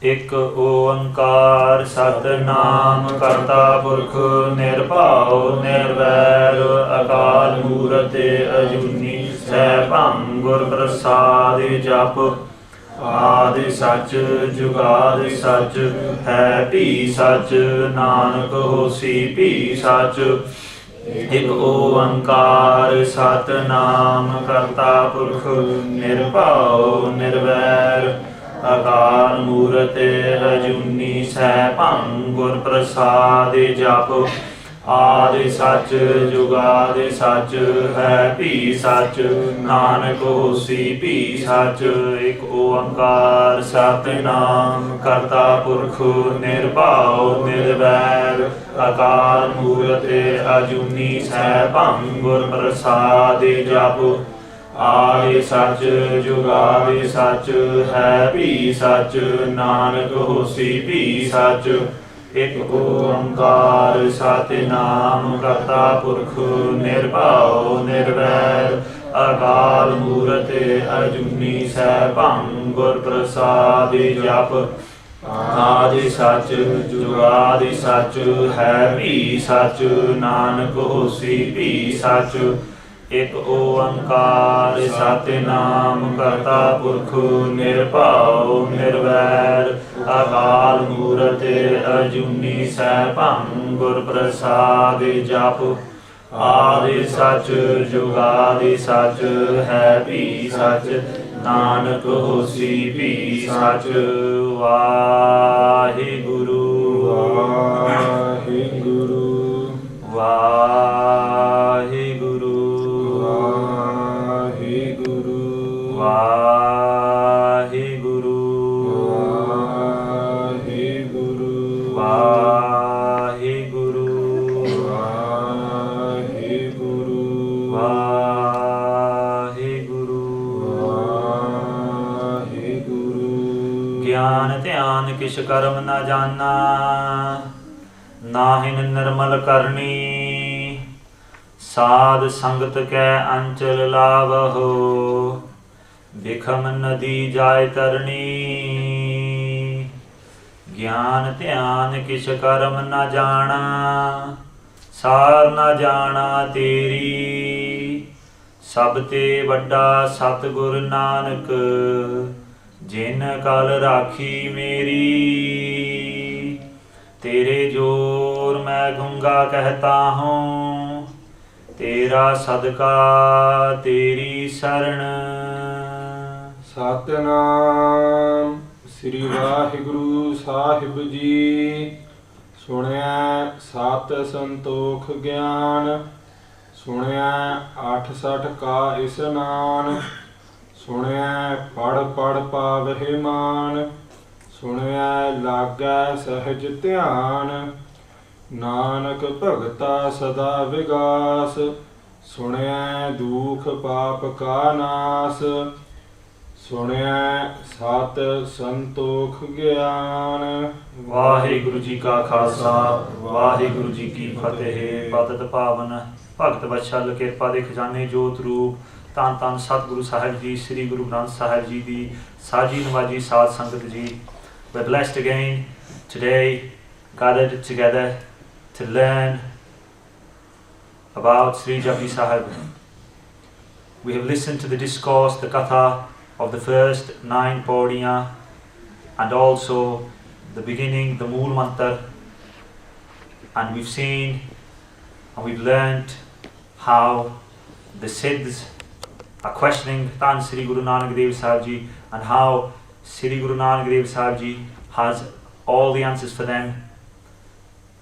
ਇਕ ਓੰਕਾਰ ਸਤਿਨਾਮ ਕਰਤਾ ਪੁਰਖ ਨਿਰਭਉ ਨਿਰਵੈਰ ਅਕਾਲ ਮੂਰਤ ਅਜੂਨੀ ਸੈਭੰ ਗੁਰ ਪ੍ਰਸਾਦਿ ਜਪ ਆਦਿ ਸੱਚ ਜੁਗਾਦਿ ਸੱਚ ਹੈ ਭੀ ਸੱਚ ਨਾਨਕ ਹੋਸੀ ਭੀ ਸੱਚ ਇਕ ਓੰਕਾਰ ਸਤਿਨਾਮ ਕਰਤਾ ਪੁਰਖ ਨਿਰਭਉ ਨਿਰਵੈਰ ਅਕਾਲ ਮੂਰਤ ਅਜੂਨੀ ਸੈਭੰ ਗੁਰ ਪ੍ਰਸਾਦਿ ਜਪ ਆਦਿ ਸੱਚ ਜੁਗਾਦਿ ਸੱਚ ਹੈ ਭੀ ਸੱਚ ਨਾਨਕ ਹੋਸੀ ਭੀ ਸੱਚ ਇਕ ਓੰਕਾਰ ਸਤਿਨਾਮ ਕਰਤਾ ਪੁਰਖ ਨਿਰਭਉ ਨਿਰਵੈਰ ਅਕਾਲ ਮੂਰਤ ਅਜੂਨੀ ਸੈਭੰ ਗੁਰ ਪ੍ਰਸਾਦਿ ਜਪ ਆਦਿ ਸੱਚ ਜੁਗਾਦਿ ਸੱਚ ਹੈ ਭੀ ਸੱਚ ਨਾਨਕ ਹੋਸੀ ਭੀ ਸੱਚ ਇਕ ਓੰਕਾਰ ਸਤਿਨਾਮ ਕਰਤਾ ਪੁਰਖ ਨਿਰਭਉ ਨਿਰਵੈਰ ਅਕਾਲ ਮੂਰਤ ਅਜੂਨੀ ਸੈਭੰ ਗੁਰ ਪ੍ਰਸਾਦਿ ਜਪ ਆਦਿ ਸੱਚ ਜੁਗਾਦਿ ਸੱਚ ਹੈ ਭੀ ਸੱਚ ਨਾਨਕ ਹੋਸੀ ਭੀ ਸੱਚ ਇਕ ਓੰਕਾਰ ਸਤਿਨਾਮ ਕਰਤਾ ਪੁਰਖ ਨਿਰਭਉ ਨਿਰਵੈਰ ਅਕਾਲ ਮੂਰਤ ਅਜੂਨੀ ਸੈਭੰ ਗੁਰ ਪ੍ਰਸਾਦਿ ਜਪ ਆਦਿ ਸੱਚ ਜੁਗਾਦਿ ਸੱਚ ਹੈ ਭੀ ਸੱਚ ਨਾਨਕ ਹੋਸੀ ਭੀ ਸੱਚ ਵਾਹਿਗੁਰੂ ਵਾਹਿਗੁਰੂ ਵਾਹਿਗੁਰੂ ਵਾਹਿਗੁਰੂ ਵਾਹਿਗੁਰੂ ਵਾਹਿਗੁਰੂ ਵਾਹਿਗੁਰੂ ਵਾਹਿਗੁਰੂ ਵਾਹਿਗੁਰੂ ਵਾਹਿਗੁਰੂ ਗਿਆਨ ਧਿਆਨ ਕਿਛ ਕਰਮ ਨ ਜਾਨਾ ਨਾਹਿਨ ਨਿਰਮਲ ਕਰਨੀ ਸਾਧ ਸੰਗਤ ਕੈ ਅੰਚਲ ਲਾਵਹੁ ਬਿਖਮ ਨਦੀ ਜਾਇ ਤਰਣੀ ਗਿਆਨ ਧਿਆਨ ਕਿਛ ਕਰਮ ਨ ਜਾਣਾ ਸਾਰ ਨ ਜਾਣਾ ਤੇਰੀ ਸਭ ਤੇ ਵੱਡਾ ਸਤਿਗੁਰ ਨਾਨਕ ਜਿਨ ਕਲ ਰਾਖੀ ਮੇਰੀ तेरे जोर मैं गूंगा कहता हूँ तेरा सदका तेरी शरण सतनाम श्री वाहिगुरु साहिब जी सुनिया सत संतोख ज्ञान सुनिया 68 का इस्नान सुनिया पढ़ पढ़ पावहि मान सुनिया लागै सहज ध्यान नानक भगता सदा विगास सुनिया दुख पाप का नास सुनिया सत संतोख ज्ञान वाहिगुरु जी का खालसा वाहिगुरु जी की फतेह पतित पावन भगत वत्सल किरपा दे खजाने जोत रूप धन धन सतगुरु साहिब जी श्री गुरु ग्रंथ साहिब जी दी साजी नवाजी साध संगत जी We're blessed again today, gathered together to learn about Sri Japji Sahib. We have listened to the discourse, the Katha of the first 9 Paudiyaan and also the beginning, the Mool Mantar. And we've seen and we've learnt how the Siddhs are questioning Tan Sri Guru Nanak Dev Sahib Ji and how Sri Guru Nanak Dev Sahib Ji has all the answers for them,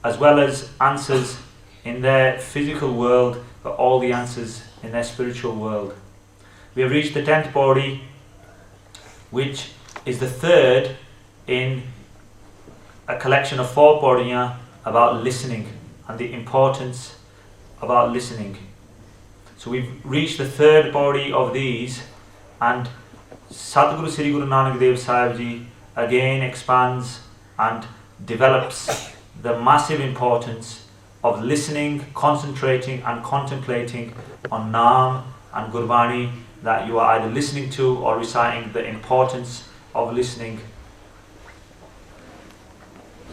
as well as answers in their physical world, but all the answers in their spiritual world. We have reached the 10th Pauri, which is the third in a collection of 4 Paudiyaan about listening and the importance about listening. So we've reached the 3rd Pauri of these, and Satguru Sri Guru Nanak Dev Sahib Ji again expands and develops the massive importance of listening, concentrating and contemplating on Naam and Gurbani, that you are either listening to or reciting, the importance of listening.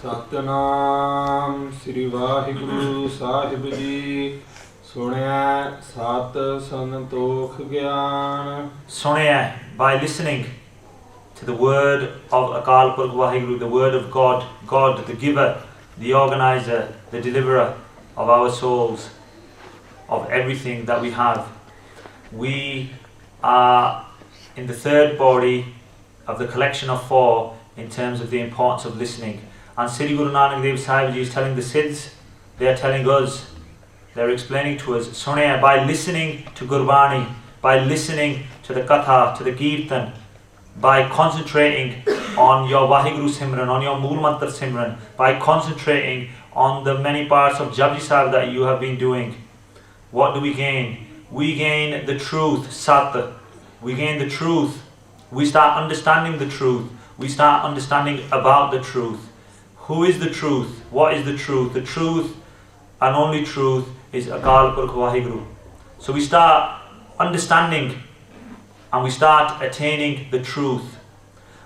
Satnam ਸ੍ਰੀ ਵਾਹਿਗੁਰੂ ਸਾਹਿਬ ਜੀ ਸੁਣਿਆ ਸਤ ਸੰਤੋਖ ਗਿਆਨ ਸੁਣਿਆ by listening to the word of Akal Purkh Waheguru, the word of God, God the giver, the organizer, the deliverer of our souls, of everything that we have. We are in the third body of the collection of four in terms of the importance of listening. And Sri Guru Nanak Dev Sahib Ji is telling the Siddhs, they are telling us, they are explaining to us, Sunaya, by listening to Gurbani, by listening to the Katha, to the Kirtan, by concentrating on your Waheguru Simran, on your Mool Mantar Simran, by concentrating on the many parts of Japji Sahib that you have been doing, what do we gain? We gain the truth, Sat. We gain the truth. We start understanding the truth. We start understanding about the truth. Who is the truth? What is the truth? The truth and only truth is Akal Purkh Waheguru. So we start understanding and we start attaining the truth.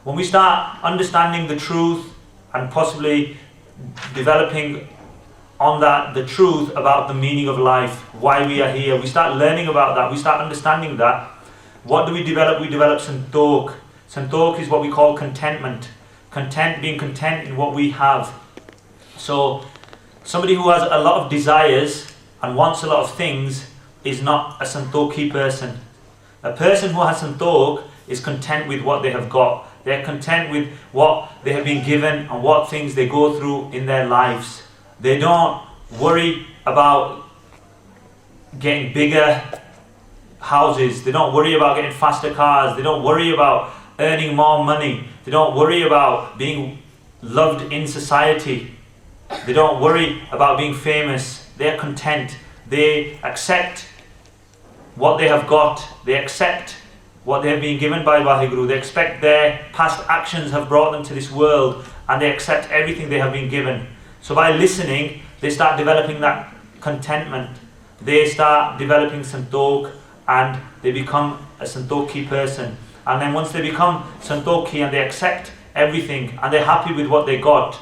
When we start understanding the truth and possibly developing on that the truth about the meaning of life, why we are here, we start learning about that, we start understanding that. What do we develop? We develop Santokh. Santokh is what we call contentment. Content, being content in what we have. So somebody who has a lot of desires and wants a lot of things is not a Santokhi person. A person who has Santokh is content with what they have got. They are content with what they have been given and what things they go through in their lives. They don't worry about getting bigger houses. They don't worry about getting faster cars. They don't worry about earning more money. They don't worry about being loved in society. They don't worry about being famous. They are content. They accept what they have got. They accept what they have been given by Waheguru. They expect their past actions have brought them to this world, and they accept everything they have been given. So by listening, they start developing that contentment. They start developing Santokh and they become a Santokhi person. And then once they become Santokhi and they accept everything and they're happy with what they got,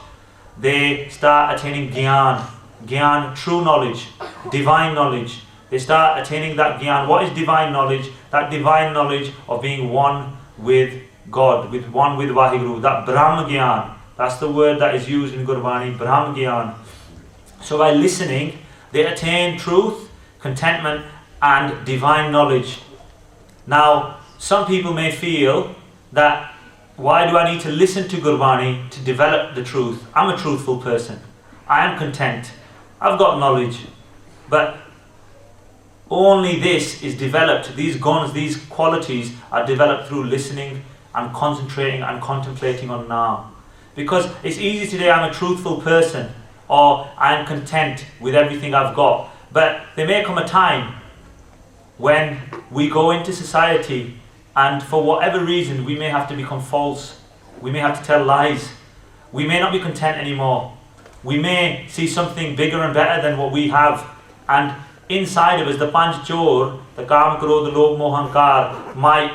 they start attaining Gyan. Gyan, true knowledge, divine knowledge. They start attaining that Gyan. What is divine knowledge? That divine knowledge of being one with God, with one with Waheguru. That Brahm Gyan. That's the word that is used in Gurbani, Brahm Gyan. So by listening, they attain truth, contentment and divine knowledge. Now, some people may feel that, why do I need to listen to Gurbani to develop the truth? I'm a truthful person. I am content. I've got knowledge. But only this is developed, these guns, these qualities are developed through listening and concentrating and contemplating on Naam. Because it's easy today, I'm a truthful person, or I'm content with everything I've got. But there may come a time when we go into society and for whatever reason we may have to become false. We may have to tell lies. We may not be content anymore. We may see something bigger and better than what we have. And inside of us, the Panch Chor, the Kam, Krodh, the Lobh, Moh, Ahankar, might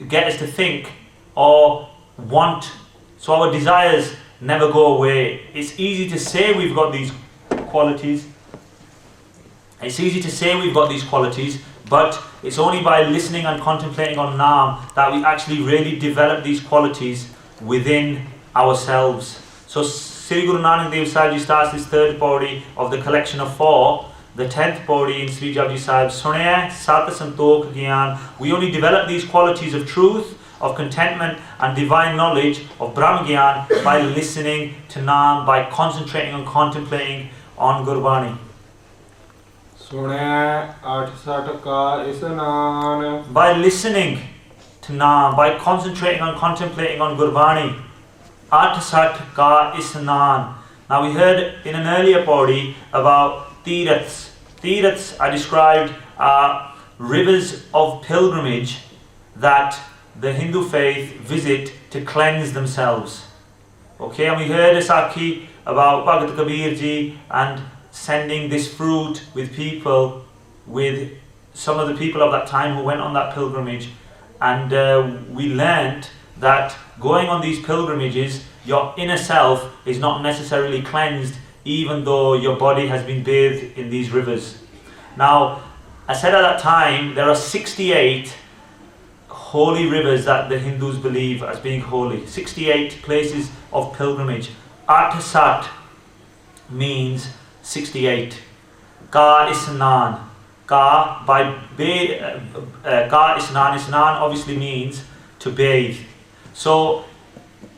get us to think or want. So our desires never go away. It's easy to say we've got these qualities. It's easy to say we've got these qualities, but it's only by listening and contemplating on Naam that we actually really develop these qualities within ourselves. So Sri Guru Nanak Dev Sahib Ji starts this third pauri of the collection of four, the 10th pauri in Sri Japji Sahib, Sunaya Sat Santokh Gyan. We only develop these qualities of truth, of contentment and divine knowledge of Brahm Gyan by listening to Naam, by concentrating and contemplating on Gurbani. By listening to Naam, by concentrating and contemplating on Gurbani. Athsat ka isnan. Now we heard in an earlier pauri about Tirths. Tirths are described are rivers of pilgrimage that the Hindu faith visit to cleanse themselves. Okay, and we heard a Sakhi about Bhagat Kabir Ji and sending this fruit with people, with some of the people of that time who went on that pilgrimage. And we learnt that going on these pilgrimages, your inner self is not necessarily cleansed, even though your body has been bathed in these rivers. Now, I said at that time, there are 68 holy rivers that the Hindus believe as being holy. 68 places of pilgrimage. Sat means 68. Ka Isnan. Ka Isnan. Isnan obviously means to bathe. So,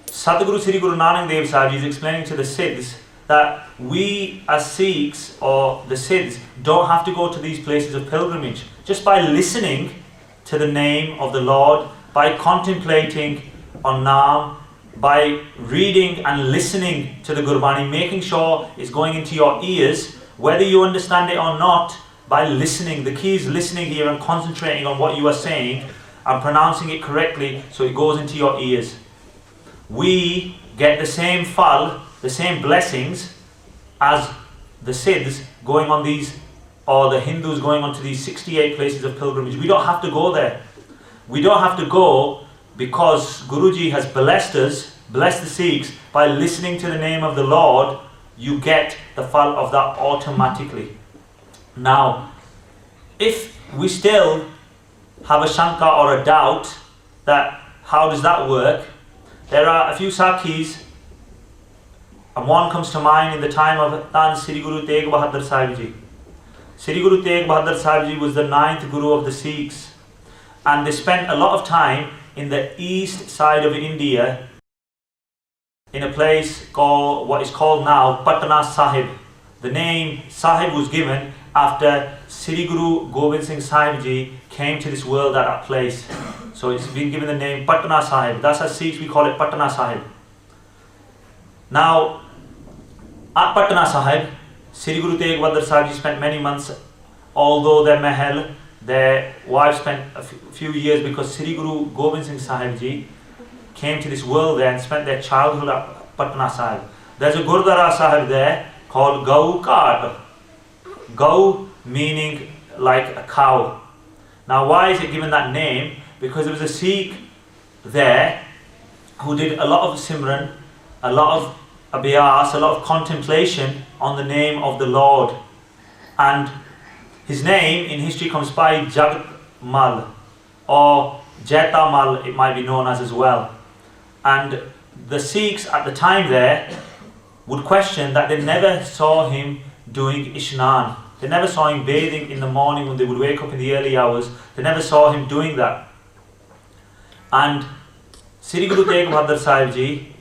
Sadhguru Sri Guru Nanak Dev Sahib is explaining to the Siddhs that we as Sikhs or the Siddhs don't have to go to these places of pilgrimage. Just by listening to the name of the Lord, by contemplating on Naam, by reading and listening to the Gurbani, making sure it's going into your ears, whether you understand it or not, by listening. The key is listening here and concentrating on what you are saying and pronouncing it correctly so it goes into your ears. We get the same fal, the same blessings as the Siddhs going on these, or the Hindus going on to these 68 places of pilgrimage. We don't have to go there. We don't have to go because Guruji has blessed us, blessed the Sikhs, by listening to the name of the Lord. You get the fal of that automatically. Now, if we still have a shanka or a doubt that how does that work, there are a few Sakhis, and one comes to mind in the time of Tan Sri Guru Tegh Bahadur Sahib Ji. Sri Guru Tegh Bahadur Sahib Ji was the 9th Guru of the Sikhs, and they spent a lot of time in the east side of India in a place called, what is called now Patna Sahib. The name Sahib was given after Sri Guru Gobind Singh Sahib Ji came to this world at that place. So it's been given the name Patna Sahib. That's as Sikhs we call it Patna Sahib. Now, at Patna Sahib, Sri Guru Tegh Bahadur Sahib Ji spent many months, although their mahal, their wife spent a few years, because Sri Guru Gobind Singh Sahib Ji came to this world there and spent their childhood at Patna Sahib. There's a Gurdwara Sahib there called Gau Kart. Gau meaning like a cow. Now why is it given that name? Because there was a Sikh there who did a lot of Simran, a lot of abhyas, a lot of contemplation on the name of the Lord. And his name in history comes by Jagat Mal, or Jeta Mal it might be known as well. And the Sikhs at the time there would question that they never saw him doing Ishnan. They never saw him bathing in the morning when they would wake up in the early hours. They never saw him doing that. And Sri Guru Tegh Bahadur Sahib Ji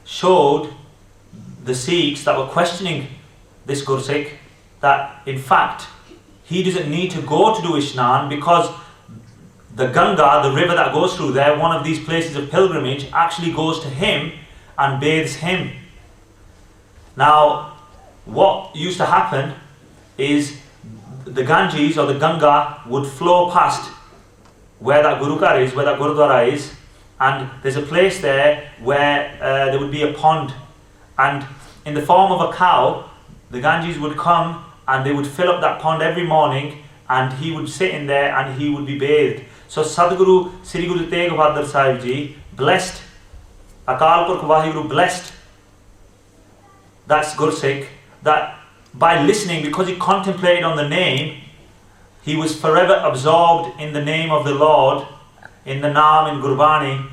showed the Sikhs that were questioning this Gursikh that in fact he doesn't need to go to do Ishnan, because the Ganga, the river that goes through there, one of these places of pilgrimage, actually goes to him and bathes him. Now, what used to happen is the Ganges or the Ganga would flow past where that Gurukar is, where that Gurudwara is, and there's a place there where there would be a pond, and in the form of a cow, the Ganges would come and they would fill up that pond every morning, and he would sit in there and he would be bathed. So Sadhguru Sri Guru Tegh Bahadur Sahib Ji blessed, Akal Purkh Waheguru blessed that's Gursikh, that by listening, because he contemplated on the name, he was forever absorbed in the name of the Lord, in the Naam, in Gurbani.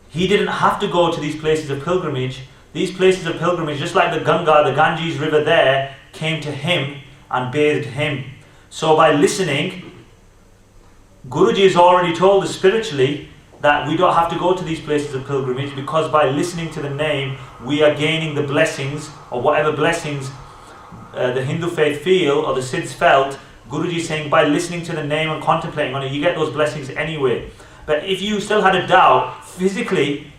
He didn't have to go to these places of pilgrimage. These places of pilgrimage, just like the Ganga, the Ganges river there, came to him and bathed him. So by listening, Guruji has already told us spiritually that we don't have to go to these places of pilgrimage, because by listening to the name, we are gaining the blessings, or whatever blessings the Hindu faith feel, or the Siddhs felt. Guruji is saying by listening to the name and contemplating on it, you get those blessings anyway. But if you still had a doubt, physically,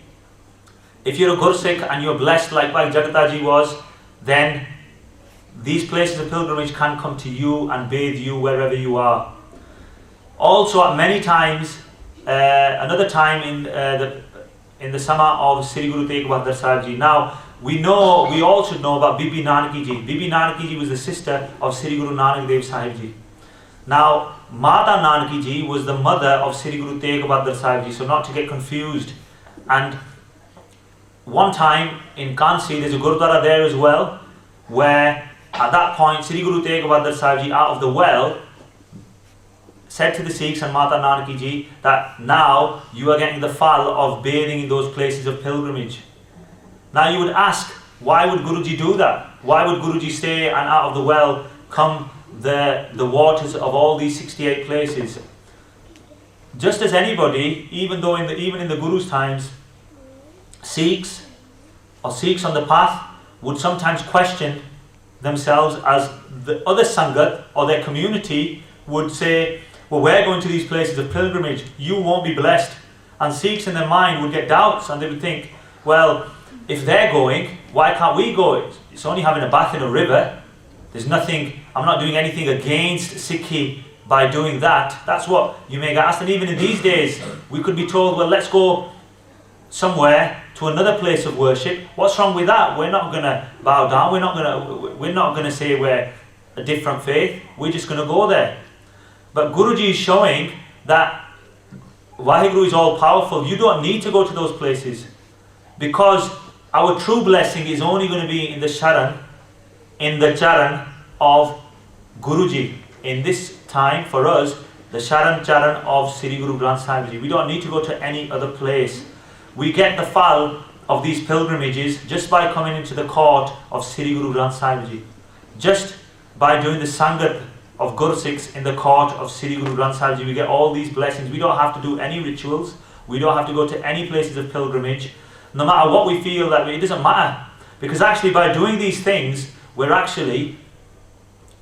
if you're a Gursikh and you're blessed like Jagataji was, then these places of pilgrimage can come to you and bathe you wherever you are. Also, at many times, another time in the summer of Sri Guru Tegh Bahadur Sahib Ji. Now, we all should know about Bibi Nanaki Ji. Bibi Nanaki Ji was the sister of Sri Guru Nanak Dev Sahib Ji. Now, Mata Nanaki Ji was the mother of Sri Guru Tegh Bahadur Sahib Ji, so not to get confused. And one time in Kansi, there's a Gurudwara there as well, where at that point Sri Guru Tegh Bahadur Sahib Ji, out of the well, said to the Sikhs and Mata Nanaki Ji that now you are getting the fal of bathing in those places of pilgrimage. Now you would ask, why would Guruji do that? Why would Guruji stay and out of the well come the waters of all these 68 places? Just as anybody, even in the Guru's times, Sikhs on the path would sometimes question themselves, as the other sangat or their community would say, well, we're going to these places of pilgrimage, you won't be blessed. And Sikhs in their mind would get doubts, and they would think, well, if they're going, why can't we go? It's only having a bath in a river. There's nothing, I'm not doing anything against Sikhi by doing that. That's what you may get asked. And even in these days, we could be told, well, let's go somewhere to another place of worship. What's wrong with that? We're not going to bow down. We're not going to say we're a different faith. We're just going to go there. But Guruji is showing that Waheguru is all powerful. You don't need to go to those places, because our true blessing is only going to be in the charan of Guruji. In this time for us, the charan of Sri Guru Granth Sahib Ji. We don't need to go to any other place. We get the fal of these pilgrimages just by coming into the court of Sri Guru Granth Sahib Ji. Just by doing the sangat of Gursikhs in the court of Sri Guru Granth Sahib Ji, we get all these blessings. We don't have to do any rituals. We don't have to go to any places of pilgrimage. No matter what we feel, that it doesn't matter. Because actually by doing these things, we're actually,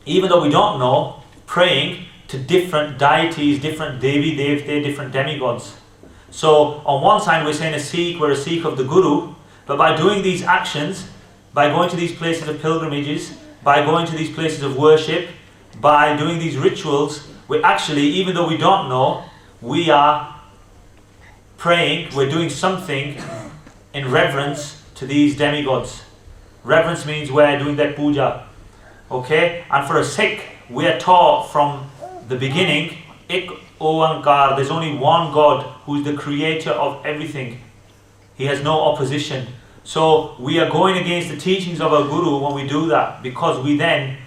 even though we don't know, praying to different deities, different Devi Devte, different demigods. So on one side we're saying we're a Sikh of the Guru, but by doing these actions, by going to these places of pilgrimages, by going to these places of worship, by doing these rituals, we're actually, even though we don't know, we are praying, we're doing something in reverence to these demigods. Reverence means we're doing their puja. Okay? And for a Sikh, we are taught from the beginning, Ik Oankar, there's only one God who is the creator of everything. He has no opposition. So we are going against the teachings of our Guru when we do that, because we then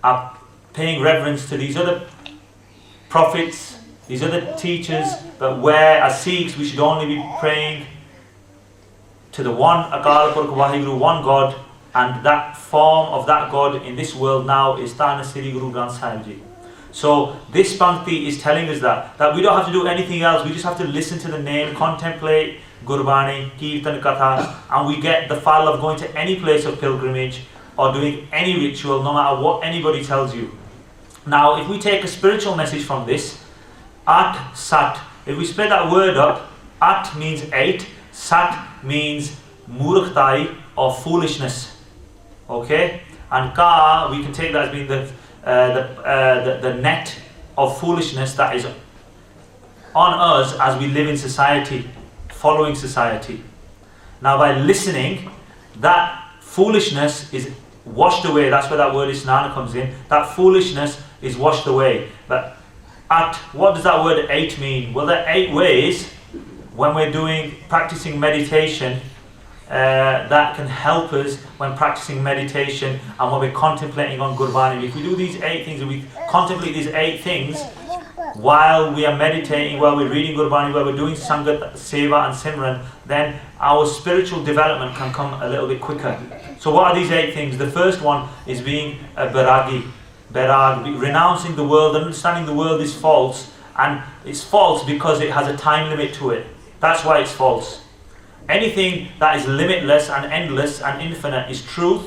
are paying reverence to these other prophets, these other teachers. But where as Sikhs we should only be praying to the one Akal Purkh Waheguru, one God, and that form of that God in this world now is Tana Sri Guru Granth Sahib Ji. So this Pankti is telling us that we don't have to do anything else. We just have to listen to the name, contemplate Gurbani, Kirtan Katha, and we get the fal of going to any place of pilgrimage or doing any ritual, no matter what anybody tells you. Now, if we take a spiritual message from this, At Sat, if we split that word up, At means 8, Sat means Murkhtai or foolishness. Okay? And Ka, we can take that as being the net of foolishness that is on us as we live in society, following society. Now, by listening, that foolishness is washed away. That's where that word isnana comes in. That foolishness is washed away. But what does that word 8 mean? Well, there are 8 ways when we're practicing meditation that can help us when practicing meditation and when we're contemplating on Gurbani. If we do these 8 things and we contemplate these 8 things while we are meditating, while we're reading Gurbani, while we're doing Sangat, Seva and Simran, then our spiritual development can come a little bit quicker. So what are these 8 things? The first one is being a Bairagi, renouncing the world, understanding the world is false, and it's false because it has a time limit to it. That's why it's false. Anything that is limitless and endless and infinite is truth,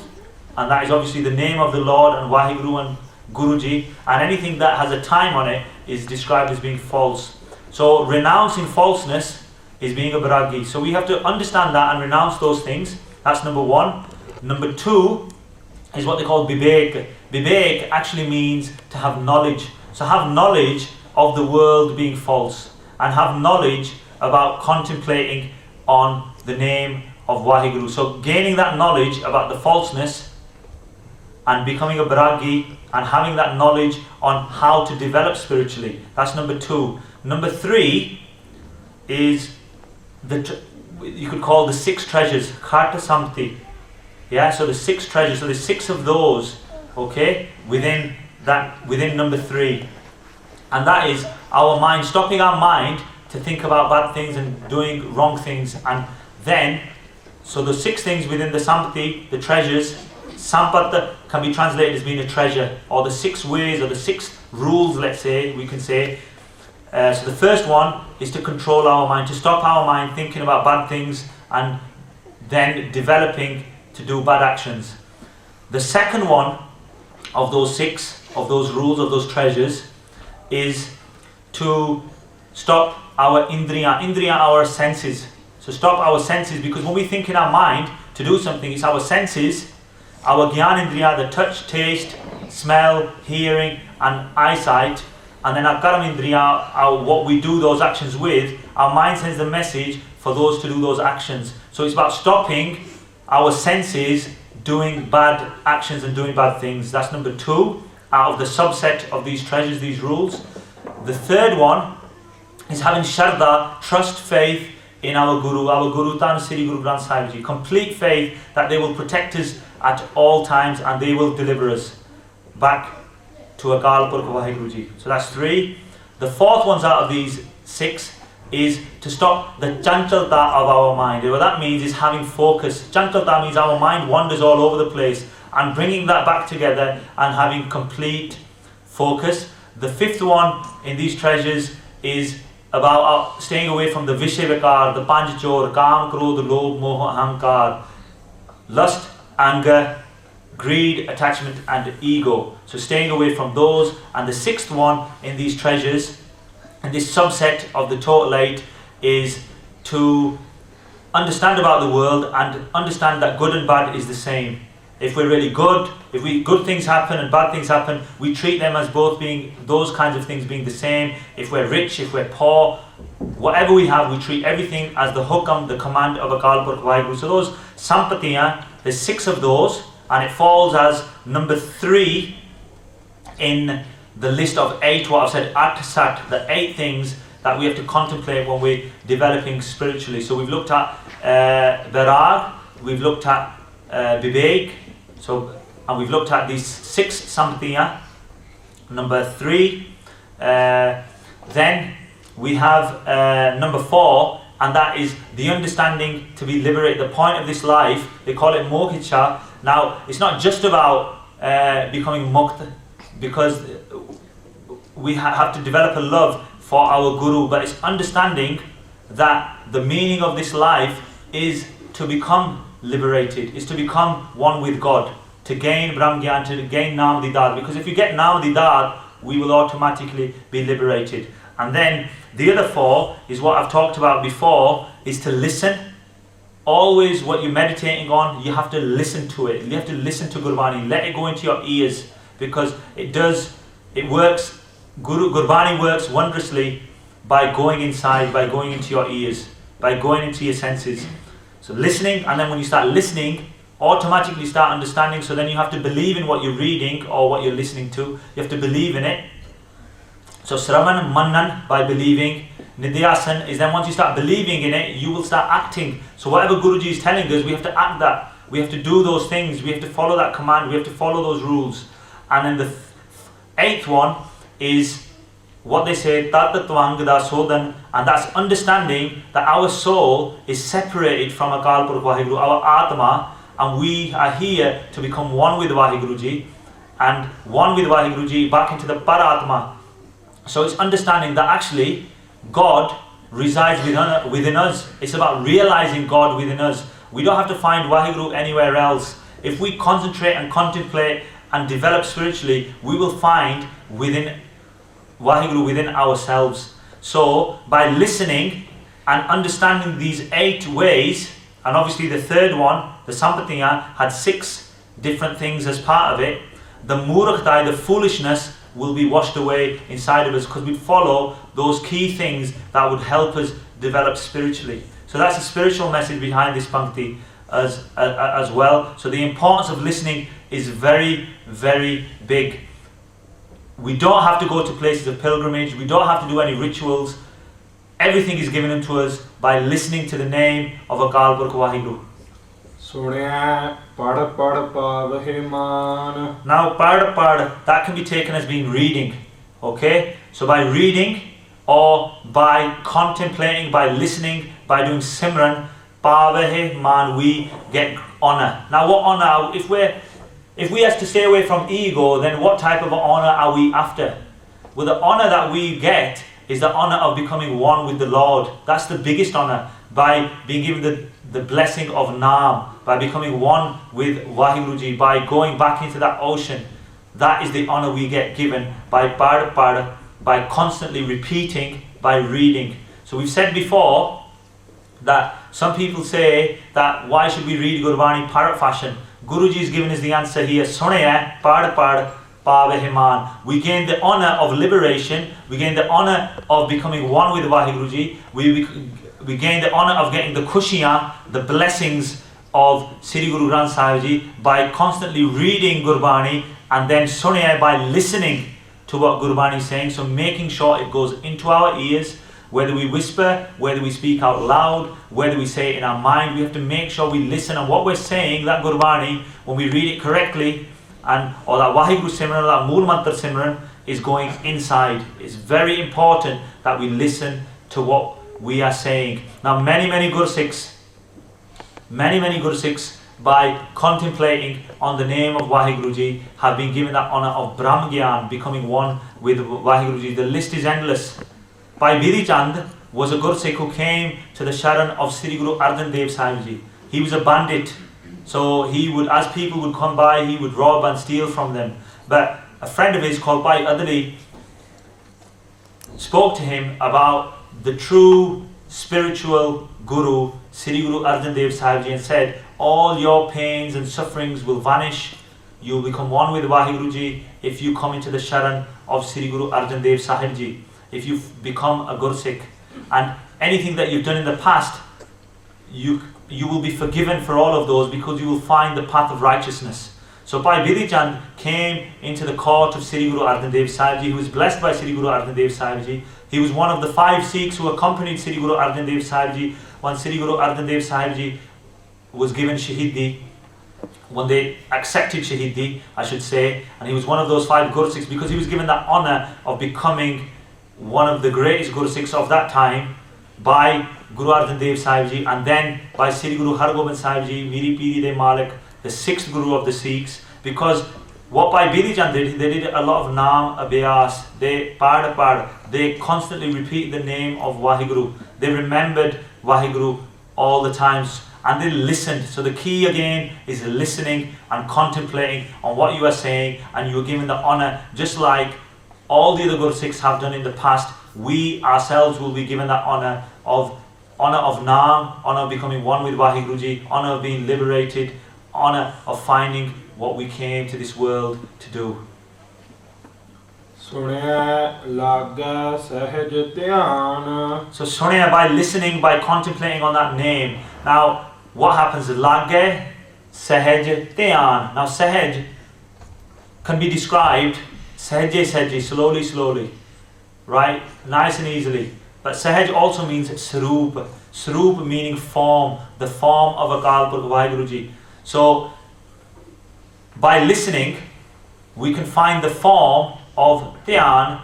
and that is obviously the name of the Lord and Waheguru and Guruji, and anything that has a time on it is described as being false. So renouncing falseness is being a Bairagi. So we have to understand that and renounce those things. That's number 1. Number 2 is what they call Vivek. Vivek actually means to have knowledge. So have knowledge of the world being false, and have knowledge about contemplating on the name of Waheguru. So gaining that knowledge about the falseness and becoming a Baragi and having that knowledge on how to develop spiritually. That's number 2. Number 3 is you could call the 6 treasures, Kharta Samti. Yeah, so the 6 treasures, so there's 6 of those, okay, within number 3. And that is our mind, stopping our mind to think about bad things and doing wrong things. And then, so the 6 things within the Sampati, the treasures, Sampata can be translated as being a treasure, or the 6 ways, or the 6 rules, let's say, we can say. So the first one is to control our mind, to stop our mind thinking about bad things and then developing to do bad actions. The second one of those 6, of those rules, of those treasures, is to stop our indriya, our senses. So stop our senses, because when we think in our mind to do something, it's our senses, our gyan indriya, the touch, taste, smell, hearing and eyesight, and then our karam indriya, what we do those actions with, our mind sends the message for those to do those actions. So it's about stopping our senses doing bad actions and doing bad things. That's number 2 out of the subset of these treasures, these rules. The third one is having Shraddha, trust, faith in our Guru Tan Sri Guru Granth Sahib Ji. Complete faith that they will protect us at all times and they will deliver us back to Akal Purkh Waheguru Ji. So that's 3. The fourth ones out of these 6 is to stop the chanchalta of our mind. What that means is having focus. Chanchalta means our mind wanders all over the place, and bringing that back together and having complete focus. The 5th one in these treasures is about staying away from the Vishavikar, the Panchachor, Kam, Krodh, Lobh, Moha, Ahankar, lust, anger, greed, attachment and ego. So staying away from those. And the 6th one in these treasures, and this subset of the total 8, is to understand about the world and understand that good and bad is the same. If we're really good, good things happen and bad things happen, we treat them as both being, those kinds of things being the same. If we're rich, if we're poor, whatever we have, we treat everything as the hukam, the command of Akal Purkh Waheguru. So those sampatiyan, there's 6 of those, and it falls as number 3 in the list of 8, what I've said, at sat, the 8 things that we have to contemplate when we're developing spiritually. So we've looked at Virag, we've looked at Vivek, and we've looked at these 6 sampatiya. Number 3, then we have number 4, and that is the understanding to be liberated. The point of this life, they call it moksha. Now, it's not just about becoming mukt, because we have to develop a love for our Guru, but it's understanding that the meaning of this life is to become liberated, is to become one with God, to gain Brahm Gyan, to gain Nam Didar. Because if you get Nam Didar, we will automatically be liberated. And then the other 4 is what I've talked about before, is to listen. Always what you're meditating on, you have to listen to it. You have to listen to Gurbani, let it go into your ears, because it works. Gurbani works wondrously by going inside, by going into your ears, by going into your senses. So listening, and then when you start listening, automatically start understanding. So then you have to believe in what you're reading or what you're listening to. You have to believe in it. So Sravan Mannan, by believing. Nidyasan is then once you start believing in it, you will start acting. So whatever Guruji is telling us, we have to act that. We have to do those things. We have to follow that command. We have to follow those rules. And then the 8th one is what they say, Tatattvangada Sodan, and that's understanding that our soul is separated from Akal Purkh Waheguru, our Atma, and we are here to become one with Waheguruji, and one with Waheguruji back into the Paratma. So it's understanding that actually God resides within us. It's about realizing God within us. We don't have to find Waheguru anywhere else. If we concentrate and contemplate and develop spiritually, we will find within Waheguru within ourselves. So by listening and understanding these 8 ways, and obviously the 3rd one, the Sampatiya, had 6 different things as part of it, the Murakhtai, the foolishness, will be washed away inside of us, because we follow those key things that would help us develop spiritually. So that's the spiritual message behind this Pankti as well. So the importance of listening is very, very big. We don't have to go to places of pilgrimage. We don't have to do any rituals. Everything is given unto us by listening to the name of Akal Purkh Waheguru. ਸੁਣਿਆ ਪੜ ਪੜ ਪਾਵਹਿ ਮਾਨ. Now, pad, that can be taken as being reading. Okay? So by reading or by contemplating, by listening, by doing simran, pavehe man, we get honor. Now what honor, if we have to stay away from ego, then what type of honor are we after? Well, the honor that we get is the honor of becoming one with the Lord. That's the biggest honor, by being given the blessing of Naam, by becoming one with Waheguru, by going back into that ocean. That is the honor we get given by pad, by constantly repeating, by reading. So we've said before that some people say that why should we read Gurbani parrot fashion? Guruji has given us the answer here. Sunaya pad pavehiman. We gain the honor of liberation. We gain the honor of becoming one with Waheguru. We gain the honor of getting the kushiyan, the blessings of Sri Guru Granth Sahib Ji, by constantly reading Gurbani, and then Sunaya by listening to what Gurbani is saying. So making sure it goes into our ears, whether we whisper, whether we speak out loud, whether we say it in our mind, we have to make sure we listen. And what we're saying, that Gurbani, when we read it correctly, or that Waheguru Simran, or that Mool Mantar Simran, is going inside. It's very important that we listen to what we are saying. Now many Gursikhs, by contemplating on the name of Waheguru, have been given that honour of Brahm Gyan, becoming one with Waheguru. The list is endless. Bhai Bidhi Chand was a Gursikh who came to the Sharan of Sri Guru Arjan Dev Sahib Ji. He was a bandit, so he would, as people would come by, he would rob and steal from them. But a friend of his called Bhai Adali spoke to him about the true spiritual Guru, Sri Guru Arjan Dev Sahib Ji, and said, all your pains and sufferings will vanish. You will become one with Waheguru if you come into the Sharan of Sri Guru Arjan Dev Sahib Ji. If you become a Gursikh, and anything that you've done in the past, you will be forgiven for all of those, because you will find the path of righteousness. So Bhai Bidhi Chand came into the court of Sri Guru Arjan Dev Sahib Ji. He was blessed by Sri Guru Arjan Dev Sahib Ji. He was one of the 5 Sikhs who accompanied Sri Guru Arjan Dev Sahib Ji when Sri Guru Arjan Dev Sahib Ji was given Shahidi, when they accepted Shahidi, I should say. And he was one of those 5 Gursikhs because he was given that honour of becoming one of the greatest Gursikhs of that time by Guru Arjan Dev Sahib Ji, and then by Sri Guru Har Gobind Sahib Ji, Miri Piri De Malik, the 6th Guru of the Sikhs. Because what Bhai Bidhi Chand did, they did a lot of Naam Abhyas, they pad, they constantly repeated the name of Waheguru. They remembered Waheguru all the times, and they listened. So the key again is listening and contemplating on what you are saying, and you are given the honour, just like all the other Gursikhs have done in the past. We ourselves will be given that honour of Naam, honour of becoming one with Waheguru, honour of being liberated, honour of finding what we came to this world to do. Sunaya laga sahaj dhyan. So Sunaya, by listening, by contemplating on that name. Now what happens? Lage sahaj dhyan. Now sahaj can be described sahaj, slowly, right? Nice and easily. But sahaj also means sarup. Sarup meaning form, the form of Akal Purkh Waheguru. So by listening, we can find the form of dhyan.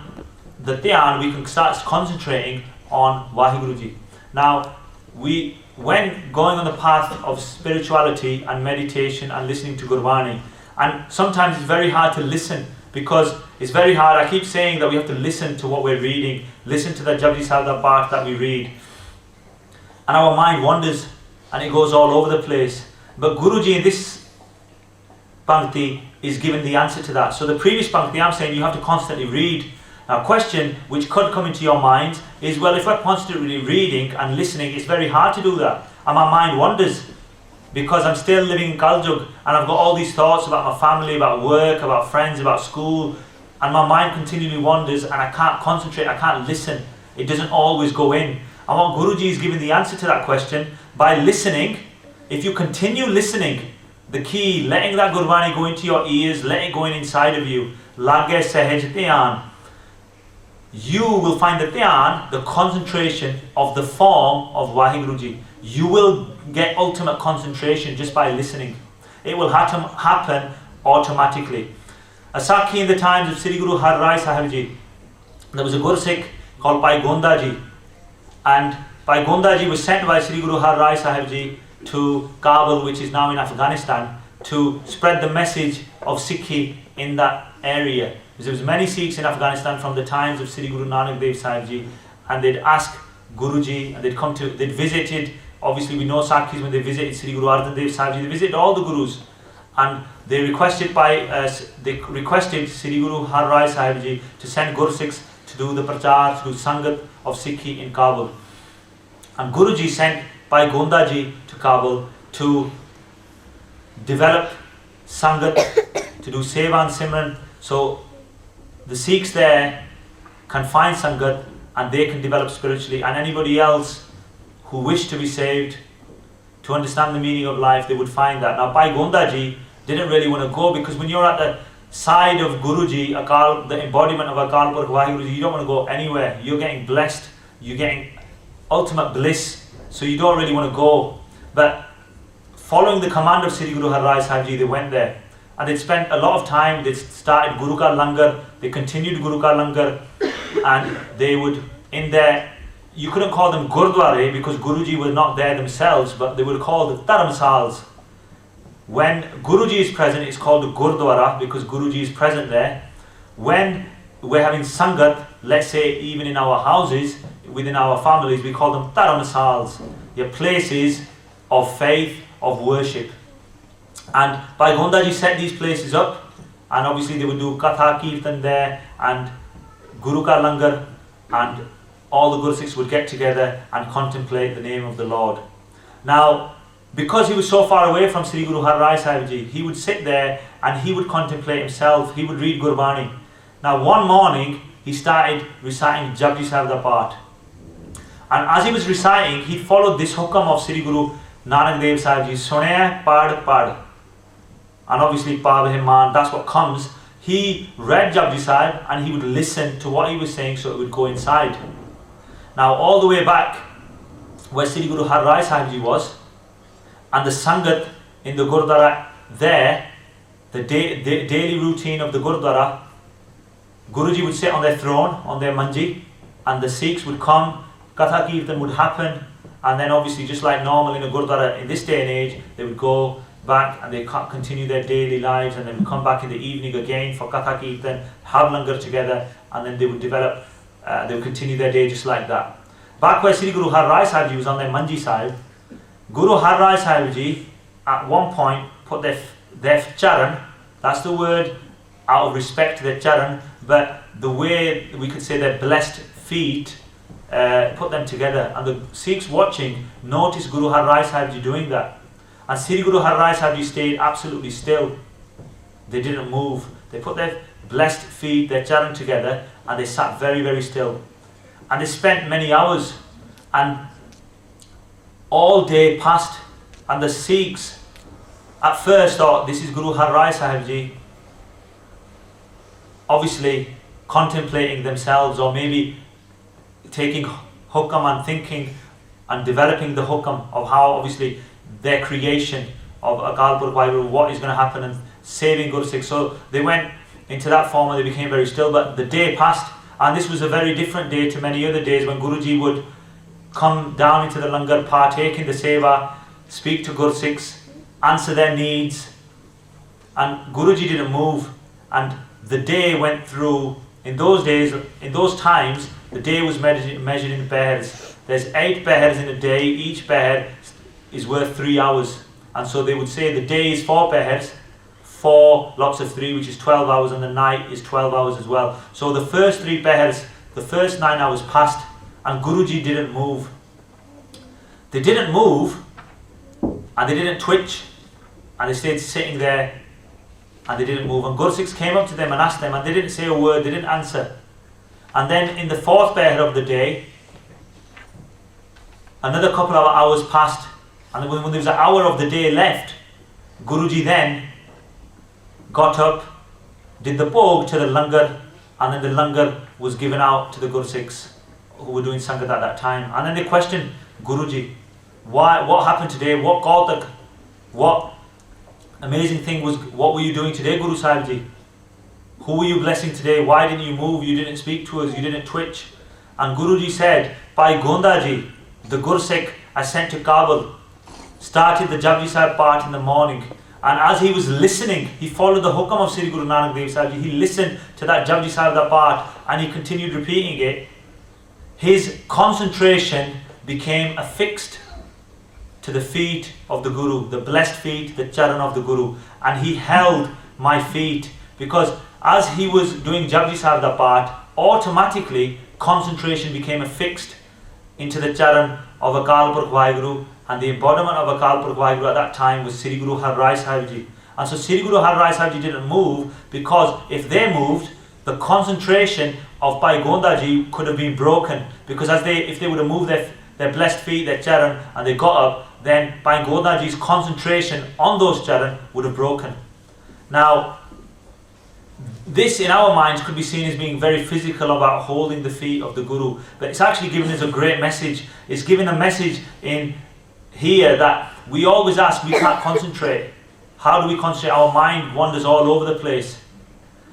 The dhyan, we can start concentrating on Waheguru. Now, when going on the path of spirituality and meditation and listening to Gurbani, and sometimes it's very hard to listen, because it's very hard. I keep saying that we have to listen to what we're reading, listen to the Japji Sahib that we read, and our mind wanders and it goes all over the place. But Guruji in this Pankti is given the answer to that. So the previous Pankti, I'm saying you have to constantly read. Now a question which could come into your mind is, well, if we're constantly reading and listening, it's very hard to do that, and my mind wanders, because I'm still living in Kaljug, and I've got all these thoughts about my family, about work, about friends, about school, and my mind continually wanders, and I can't concentrate, I can't listen. It doesn't always go in. And what Guruji is giving the answer to that question, by listening, if you continue listening, the key, letting that Gurbani go into your ears, letting it go in inside of you. Lage sahaj dhyan. You will find the dhyan, the concentration of the form of Waheguru Ji. You will get ultimate concentration just by listening. It will happen automatically. Asaki in the times of Sri Guru Har Rai Sahib Ji, there was a Gursikh called Bhai Gonda Ji, and Bhai Gonda Ji was sent by Sri Guru Har Rai Sahib Ji to Kabul, which is now in Afghanistan, to spread the message of Sikhi in that area. Because there was many Sikhs in Afghanistan from the times of Sri Guru Nanak Dev Sahib Ji, and they'd ask Guruji, and they'd visited, obviously we know Sakhis when they visited Sri Guru Arjan Dev Sahib Ji, they visited all the Gurus, and they requested Sri Guru Har Rai Sahib Ji to send Gursikhs to do the prachar, to do sangat of Sikhi in Kabul. And Guruji sent Bhai Gonda Ji to Kabul to develop sangat, to do seva and simran, so the Sikhs there can find sangat and they can develop spiritually, and anybody else who wished to be saved, to understand the meaning of life, they would find that. Now Bhai Gonda Ji didn't really want to go, because when you're at the side of Guruji, the embodiment of Akal Purkh Waheguru Ji, you don't want to go anywhere. You're getting blessed, you're getting ultimate bliss, so you don't really want to go. But following the command of Sri Guru Har Rai Sahib Ji, they went there. And they'd spent a lot of time, they started Guru Ka Langar, they continued Guru Ka Langar, and they would, in there, you couldn't call them Gurdwara because Guruji were not there themselves, but they were called Dharamsals. When Guruji is present, it's called a Gurdwara because Guruji is present there. When we're having Sangat, let's say even in our houses, within our families, we call them Dharamsals. They're places of faith, of worship. And Bhai Gonda Ji set these places up, and obviously they would do Katha Kirtan there, and Guru Ka Langar, and all the Guru Sikhs would get together and contemplate the name of the Lord. Now, because he was so far away from Sri Guru Har Rai Sahib Ji, he would sit there and he would contemplate himself, he would read Gurbani. Now one morning, he started reciting Japji Sahib da Path. And as he was reciting, he followed this hukam of Sri Guru Nanak Dev Sahib Ji, Sunaya Pad Pad. And obviously Pad that's what comes. He read Japji Sahib and he would listen to what he was saying so it would go inside. Now all the way back where Sri Guru Har Rai Sahib Ji was, and the Sangat in the Gurdwara there, the daily routine of the Gurdwara, Guruji would sit on their throne, on their manji, and the Sikhs would come, Katha Kirtan would happen, and then obviously just like normal in a Gurdwara in this day and age, they would go back and they continue their daily lives, and then would come back in the evening again for Katha Kirtan, have langar together, and then they would develop, they would continue their day just like that. Back where Sri Guru Har Rai Sahib Ji was on their manji side, Guru Har Rai Sahib Ji at one point put their charan, that's the word out of respect to their charan, but the way we could say their blessed feet, put them together, and the Sikhs watching noticed Guru Har Rai Sahib Ji doing that, and Sri Guru Har Rai Sahib Ji stayed absolutely still. They didn't move. They put their blessed feet, their charan together, and they sat very, very still, and they spent many hours, and all day passed, and the Sikhs at first thought this is Guru Har Rai Sahib Ji obviously contemplating themselves, or maybe taking hukam and thinking and developing the hukam of how obviously their creation of Akal Purkh Waheguru, what is going to happen, and saving Guru Sikhs. So they went into that form and they became very still, but the day passed, and this was a very different day to many other days when Guruji would come down into the langar, partake in the seva, speak to Guru Sikhs, answer their needs, and Guruji didn't move, and the day went through. In those days, in those times, the day was measured in pairs. There's 8 pairs in a day, each pair is worth 3 hours, and so they would say the day is 4 pairs, 4 lots of 3, which is 12 hours, and the night is 12 hours as well. So the first 3 pairs, the first 9 hours passed, and Guruji didn't move. They didn't move, and they didn't twitch, and they stayed sitting there, and they didn't move. And Guru Sikhs came up to them and asked them, and they didn't say a word, they didn't answer. And then in the 4th pair of the day, another couple of hours passed, and when there was an hour of the day left, Guruji then got up, did the bhog to the langar, and then the langar was given out to the Gursikhs who were doing sangat at that time. And then they questioned Guruji, what happened today? What amazing thing was, what were you doing today, Guru Sahib Ji? Who were you blessing today? Why didn't you move? You didn't speak to us, you didn't twitch. And Guruji said, Bhai Gondaji, the Gursikh I sent to Kabul, started the Japji Sahib part in the morning. And as he was listening, he followed the hukam of Sri Guru Nanak Dev Sahib Ji. He listened to that Japji Sahib that part and he continued repeating it. His concentration became affixed to the feet of the Guru, the blessed feet, the charan of the Guru. And he held my feet, because as he was doing Japji Sahib that part, automatically concentration became affixed into the charan of Akal Purkh Waheguru, and the embodiment of Akal Purkh Waheguru at that time was Sri Guru Har Rai Sahib Ji. And so Sri Guru Har Rai Sahib Ji didn't move, because if they moved, the concentration of Bhai Gonda Ji could have been broken, because if they would have moved their blessed feet, their charan, and they got up, then Bhai Gonda Ji's concentration on those charan would have broken. Now, this in our minds could be seen as being very physical about holding the feet of the Guru, but it's actually giving us a great message. It's giving a message in here that we always ask, we can't concentrate. How do we concentrate? Our mind wanders all over the place.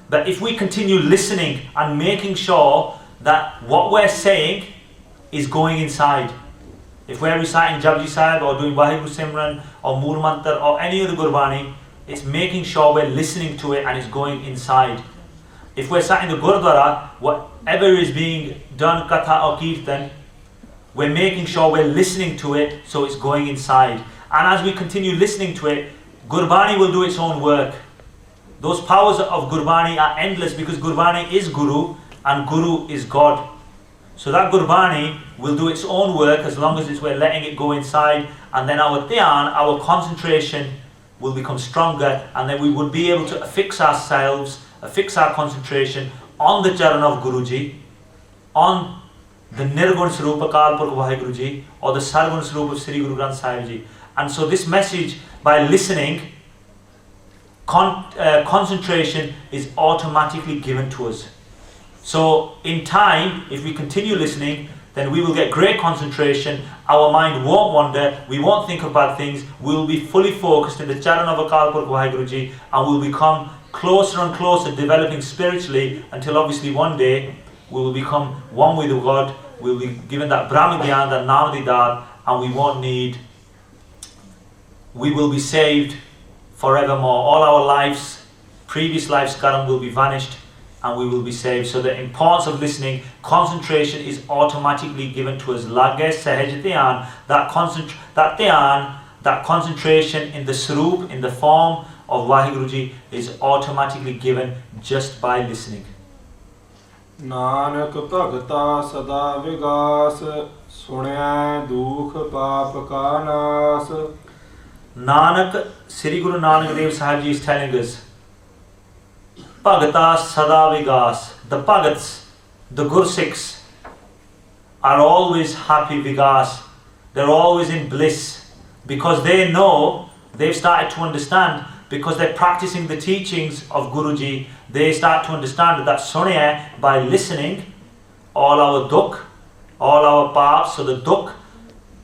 But if we continue listening and making sure that what we're saying is going inside, if we're reciting Japji Sahib or doing Waheguru Simran or Mool Mantar or any other Gurbani, it's making sure we're listening to it and it's going inside. If we're sat in the Gurdwara, whatever is being done, Katha or Kirtan, we're making sure we're listening to it so it's going inside. And as we continue listening to it, Gurbani will do its own work. Those powers of Gurbani are endless, because Gurbani is Guru and Guru is God. So that Gurbani will do its own work as long as we're letting it go inside, and then our dhyan, our concentration will become stronger, and then we would be able to affix ourselves, affix our concentration on the charan of Guruji, on the Nirgun Swarup Akal Purkh Waheguru Ji, or the Sargun Swarup of Sri Guru Granth Sahib Ji. And so this message, by listening, concentration is automatically given to us. So in time, if we continue listening, then we will get great concentration, our mind won't wander, we won't think of bad things, we will be fully focused in the charan of Akal Purkh Waheguru Ji, and we'll become closer and closer, developing spiritually, until obviously one day we will become one with God, we will be given that Brahma Gyan, that Nam Didar, and we will be saved forevermore. All our lives, previous lives karam will be vanished, and we will be saved. So the importance of listening, concentration is automatically given to us. Lage Sahaj Dhyan, that concentration in the Swarup, in the form of Waheguru Ji, is automatically given just by listening. Nanak Bhagata Sada Vigas, Sunaya Dukh Pap Ka Nas. Nanak, Sri Guru Nanak Dev Sahib Ji is telling us, Bhagata Sada Vigas, the Bhagats, the Gursikhs, are always happy Vigas, they're always in bliss, because they know, they've started to understand, because they're practicing the teachings of Guruji, they start to understand that Sunaya, by listening, all our dukh, all our paps, so the dukh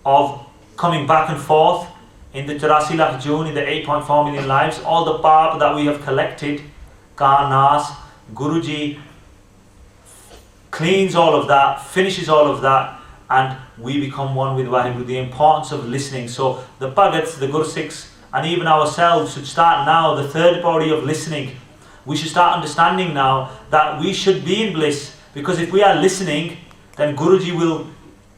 of coming back and forth in the 84 lakh June, in the 8.4 million lives, all the pap that we have collected, Kanas, Guruji cleans all of that, finishes all of that, and we become one with Waheguru. The importance of listening. So the Bhagats, the Gursikhs, and even ourselves should start now the third body of listening. We should start understanding now that we should be in bliss, because if we are listening, then Guruji will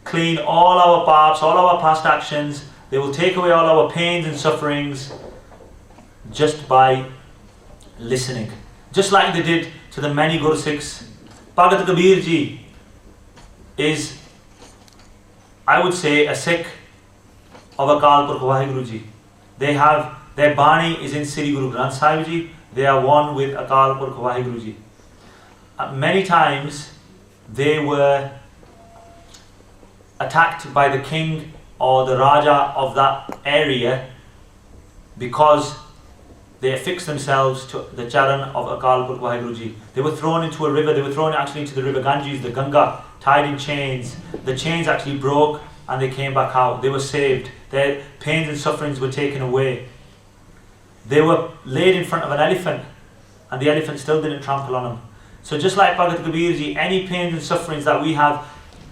clean all our paps, all our past actions. They will take away all our pains and sufferings just by listening. Just like they did to the many Gursikhs. Bhagat Kabir Ji is, I would say, a Sikh of Akal Purkh Waheguru Ji. They have, their Bani is in Sri Guru Granth Sahib Ji. They are one with Akal Purkh Waheguru Ji. Many times they were attacked by the king or the Raja of that area, because they affixed themselves to the charan of Akal Purkh Waheguru Ji. They were thrown into a river, they were thrown actually into the river Ganges, the Ganga, tied in chains. The chains actually broke and they came back out. They were saved. Their pains and sufferings were taken away. They were laid in front of an elephant and the elephant still didn't trample on them. So just like Bhagat Kabir Ji, any pains and sufferings that we have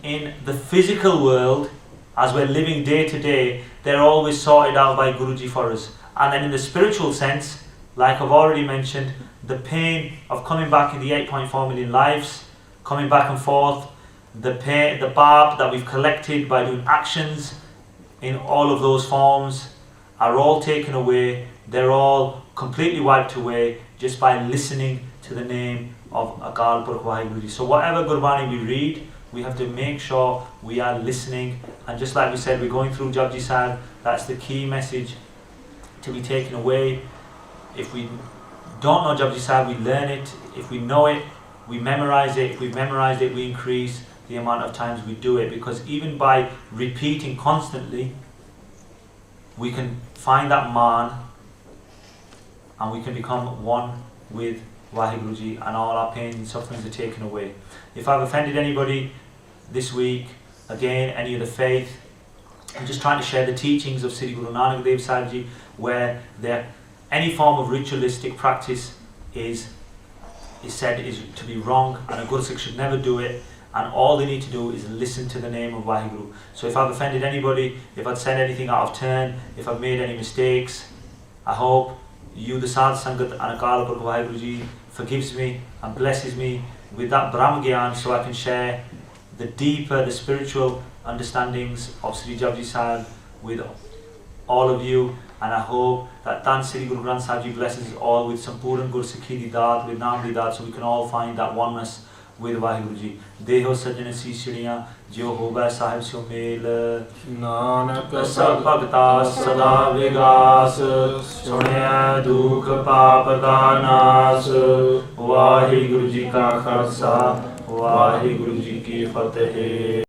in the physical world, as we're living day to day, they're always sorted out by Guruji for us. And then in the spiritual sense, like I've already mentioned, the pain of coming back in the 8.4 million lives, coming back and forth, the pain, the bab that we've collected by doing actions in all of those forms are all taken away. They're all completely wiped away just by listening to the name of Akal Purkh Waheguru Ji. So whatever Gurbani we read, we have to make sure we are listening. And just like we said, we're going through Japji Sahib. That's the key message to be taken away. If we don't know Japji Sahib, we learn it. If we know it, we memorize it. If we've memorized it, we increase the amount of times we do it. Because even by repeating constantly, we can find that man and we can become one with Waheguru Ji, and all our pains and sufferings are taken away. If I've offended anybody this week, again, any of the faith, I'm just trying to share the teachings of Sri Guru Nanak Dev Sahib Ji, where any form of ritualistic practice is said is to be wrong, and a Gursikh should never do it, and all they need to do is listen to the name of Waheguru. So if I've offended anybody, if I've said anything out of turn, if I've made any mistakes, I hope you, the Saad, sangat and Akal Purkh Waheguru Ji, forgives me and blesses me with that Brahm Gyan, so I can share the deeper, the spiritual understandings of Sri Japji Sahib with all of you. And I hope that Tan Sri Guru Granth Sahib Ji blesses us all with Sampuran Gur Sikhi Didat, with Naam Didat, so we can all find that oneness with Waheguru Ji. Deho Sajjan Sishriyan, Jo Hoba Sahib Syo Mel, Nanak Sahib Katha Sada Vigas, Sunaya Dukh Paap Ka Naas, Waheguru Ji Ka Khalsa, Waheguru Ji Ki Fateh.